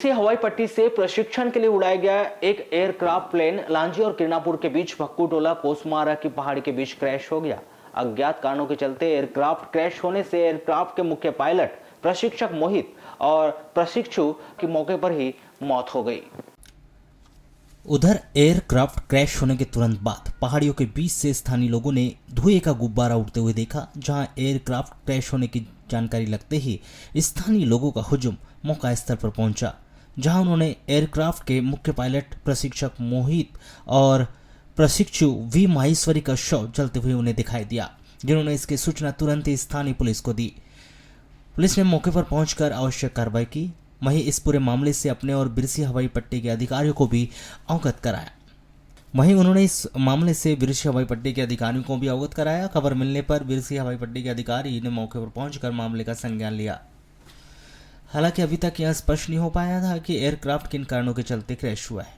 से हवाई पट्टी से प्रशिक्षण के लिए उड़ाया गया एक एयरक्राफ्ट प्लेन लांजी और किरनापुर के बीच भक्कू टोला कोसमारा की पहाड़ी के बीच क्रैश हो गया। अज्ञात कारणों के चलते एयरक्राफ्ट क्रैश होने से एयरक्राफ्ट के मुख्य पायलट प्रशिक्षक मोहित और प्रशिक्षु की मौके पर ही मौत हो गई। उधर एयरक्राफ्ट क्रैश होने के तुरंत बाद पहाड़ियों के बीच से स्थानीय लोगों ने धुएं का गुब्बारा उड़ते हुए देखा। जहां एयरक्राफ्ट क्रैश होने की जानकारी लगते ही स्थानीय लोगों का हुजूम मौका स्थल पर पहुंचा, जहां उन्होंने एयरक्राफ्ट के मुख्य पायलट प्रशिक्षक मोहित और प्रशिक्षु वी माहेश्वरी का शव जलते हुए उन्हें दिखाई दिया, जिन्होंने इसकी सूचना तुरंत ही स्थानीय पुलिस को दी। पुलिस ने मौके पर पहुंचकर आवश्यक कार्रवाई की। वहीं इस पूरे मामले से अपने और बिरसी हवाई पट्टी के अधिकारियों को भी अवगत कराया। खबर मिलने पर बिरसी हवाई पट्टी के अधिकारी ने मौके पर पहुंचकर मामले का संज्ञान लिया। हालांकि अभी तक यह स्पष्ट नहीं हो पाया था कि एयरक्राफ्ट किन कारणों के चलते क्रैश हुआ है।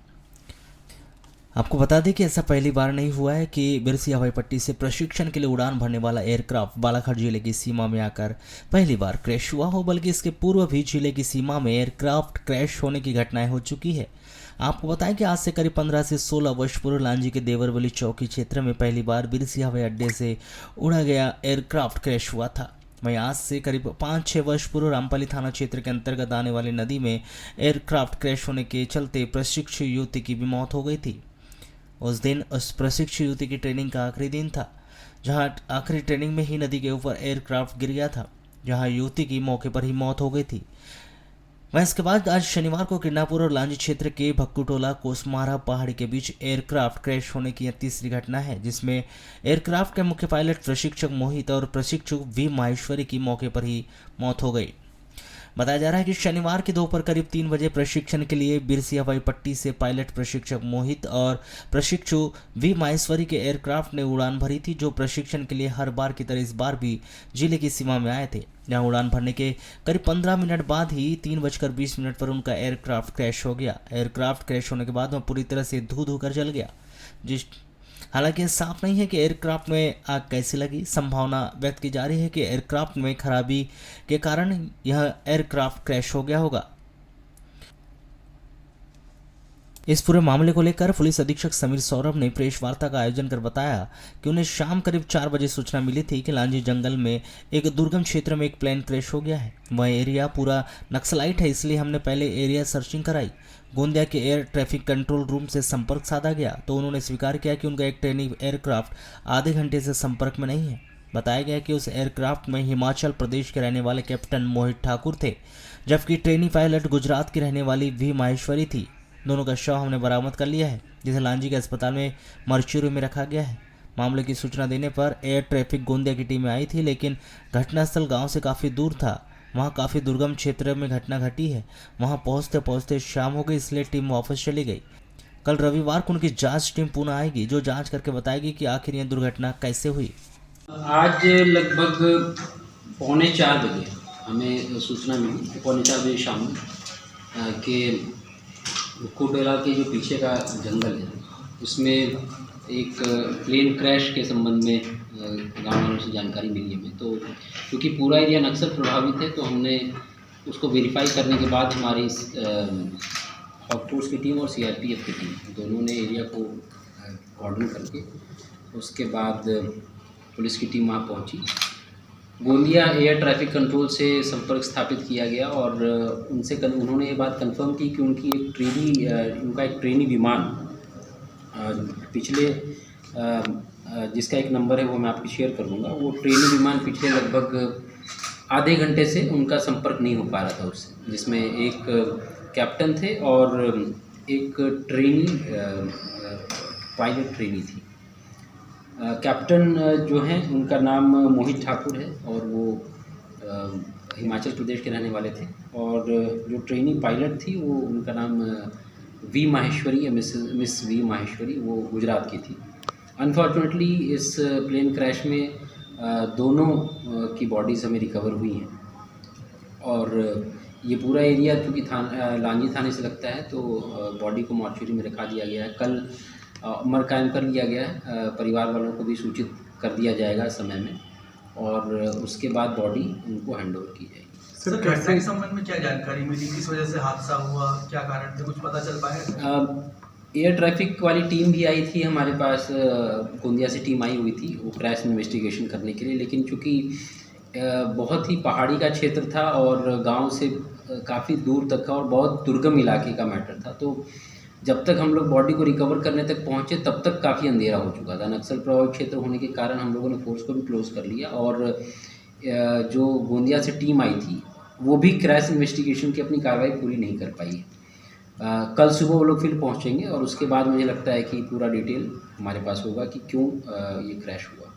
आपको बता दें कि ऐसा पहली बार नहीं हुआ है कि बिरसी हवाई पट्टी से प्रशिक्षण के लिए उड़ान भरने वाला एयरक्राफ्ट बालाघाट जिले की सीमा में आकर पहली बार क्रैश हुआ हो, बल्कि इसके पूर्व भी जिले की सीमा में एयरक्राफ्ट क्रैश होने की घटनाएं हो चुकी है। आपको बताएं कि आज से करीब 15 से 16 वर्ष पूर्व लांजी के देवरवली चौकी क्षेत्र में पहली बार बिरसी हवाई अड्डे से उड़ा गया एयरक्राफ्ट क्रैश हुआ था। वहीं आज से करीब 5-6 वर्ष पूर्व रामपाली थाना क्षेत्र के अंतर्गत आने वाली नदी में एयरक्राफ्ट क्रैश होने के चलते प्रशिक्षु युवती की भी मौत हो गई थी। उस दिन उस प्रशिक्षु युवती की ट्रेनिंग का आखिरी दिन था, जहां आखिरी ट्रेनिंग में ही नदी के ऊपर एयरक्राफ्ट गिर गया था, जहां युवती की मौके पर ही मौत हो गई थी। वहीं इसके बाद आज शनिवार को किरनापुर और लांजी क्षेत्र के भक्कू टोला कोसमारा पहाड़ी के बीच एयरक्राफ्ट क्रैश होने की यह तीसरी घटना है, जिसमें एयरक्राफ्ट के मुख्य पायलट प्रशिक्षक मोहित और प्रशिक्षु वी माहेश्वरी की मौके पर ही मौत हो गई। बताया जा रहा है कि शनिवार की दोपहर करीब 3 बजे प्रशिक्षण के लिए बिरसी हवाई पट्टी से पायलट प्रशिक्षक मोहित और प्रशिक्षु वी माहेश्वरी के एयरक्राफ्ट ने उड़ान भरी थी, जो प्रशिक्षण के लिए हर बार की तरह इस बार भी जिले की सीमा में आए थे। जहां उड़ान भरने के करीब 15 मिनट बाद ही 3:20 पर उनका एयरक्राफ्ट क्रैश हो गया। एयरक्राफ्ट क्रैश होने के बाद वह पूरी तरह से धू कर जल गया। हालांकि साफ नहीं है कि एयरक्राफ्ट में आग कैसे लगी। संभावना व्यक्त की जा रही है कि एयरक्राफ्ट में खराबी के कारण यह एयरक्राफ्ट क्रैश हो गया होगा। इस पूरे मामले को लेकर पुलिस अधीक्षक समीर सौरभ ने प्रेस वार्ता का आयोजन कर बताया कि उन्हें शाम करीब 4 बजे सूचना मिली थी कि लांजी जंगल में एक दुर्गम क्षेत्र में एक प्लेन क्रैश हो गया है। वह एरिया पूरा नक्सलाइट है, इसलिए हमने पहले एरिया सर्चिंग कराई। गोंदिया के एयर ट्रैफिक कंट्रोल रूम से संपर्क साधा गया तो उन्होंने स्वीकार किया कि उनका एक ट्रेनिंग एयरक्राफ्ट आधे घंटे से संपर्क में नहीं है। बताया गया कि उस एयरक्राफ्ट में हिमाचल प्रदेश के रहने वाले कैप्टन मोहित ठाकुर थे, जबकि ट्रेनिंग पायलट गुजरात की रहने वाली वी माहेश्वरी थी। दोनों का शव हमने बरामद कर लिया है, जिसे लांजी के अस्पताल में मर्चुरी में रखा गया है। मामले की सूचना देने पर एयर ट्रैफिक गोंदिया की टीमें आई थी, लेकिन घटनास्थल गांव से काफ़ी दूर था। वहां काफ़ी दुर्गम क्षेत्र में घटना घटी है। वहां पहुंचते पहुंचते शाम हो गई, इसलिए टीम वापस चली गई। कल रविवार को उनकी जांच टीम पुनः आएगी, जो जांच करके बताएगी कि आखिर यह दुर्घटना कैसे हुई। आज लगभग 3:45 बजे हमें सूचना मिली, 3:45 बजे शाम में कि कोटोला के जो पीछे का जंगल है उसमें एक प्लेन क्रैश के संबंध में गाँव वालों से जानकारी मिली हमें। तो क्योंकि पूरा एरिया नक्सल प्रभावित है, तो हमने उसको वेरीफाई करने के बाद हमारी फोर्स की टीम और सीआरपीएफ की टीम दोनों ने एरिया को कॉर्डन करके उसके बाद पुलिस की टीम वहाँ पहुँची। गोंदिया एयर ट्रैफिक कंट्रोल से संपर्क स्थापित किया गया और उनसे उन्होंने ये बात कंफर्म की कि उनका एक ट्रेनी विमान पिछले जिसका एक नंबर है वो मैं आपको शेयर कर दूँगा। वो ट्रेनी विमान पिछले लगभग आधे घंटे से उनका संपर्क नहीं हो पा रहा था उससे, जिसमें एक कैप्टन थे और एक पायलट ट्रेनी थी। कैप्टन जो हैं उनका नाम मोहित ठाकुर है और वो हिमाचल प्रदेश के रहने वाले थे, और जो ट्रेनिंग पायलट थी वो उनका नाम वी माहेश्वरी या मिस वी माहेश्वरी, वो गुजरात की थी। अनफॉर्चुनेटली इस प्लेन क्रैश में दोनों की बॉडीज़ हमें रिकवर हुई हैं और ये पूरा एरिया चूँकि लांजी थाने से लगता है तो बॉडी को मॉर्चुरी में रखा दिया गया है। कल अमर कायम कर लिया गया है, परिवार वालों को भी सूचित कर दिया जाएगा समय में, और उसके बाद बॉडी उनको हैंड ओवर की जाएगी। सर घटना के संबंध में क्या जानकारी मिली, किस वजह से हादसा हुआ, क्या कारण थे, कुछ पता चल पाया? एयर ट्रैफिक वाली टीम भी आई थी हमारे पास, गोंदिया से टीम आई हुई थी वो क्रैश इन्वेस्टिगेशन करने के लिए, लेकिन चूँकि बहुत ही पहाड़ी का क्षेत्र था और गांव से काफ़ी दूर तक का और बहुत दुर्गम इलाके का मैटर था, तो जब तक हम लोग बॉडी को रिकवर करने तक पहुंचे तब तक काफ़ी अंधेरा हो चुका था। नक्सल प्रभावित क्षेत्र होने के कारण हम लोगों ने फोर्स को भी क्लोज कर लिया और जो गोंदिया से टीम आई थी वो भी क्रैश इन्वेस्टिगेशन की अपनी कार्रवाई पूरी नहीं कर पाई है। कल सुबह वो लोग फिर पहुंचेंगे और उसके बाद मुझे लगता है कि पूरा डिटेल हमारे पास होगा कि क्यों ये क्रैश हुआ।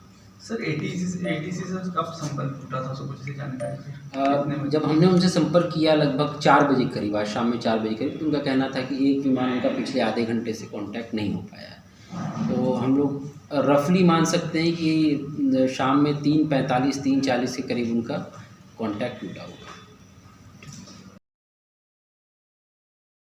सर एटीसी से कब संपर्क टूटा था, उसको कुछ ऐसी जानकारी? जब हमने उनसे संपर्क किया लगभग 4 बजे करीब, आज शाम में 4 बजे करीब, तो उनका कहना था कि एक विमान उनका पिछले आधे घंटे से कांटेक्ट नहीं हो पाया। तो हम लोग रफली मान सकते हैं कि शाम में 3:45 3:40 के करीब उनका कांटेक्ट टूटा हुआ।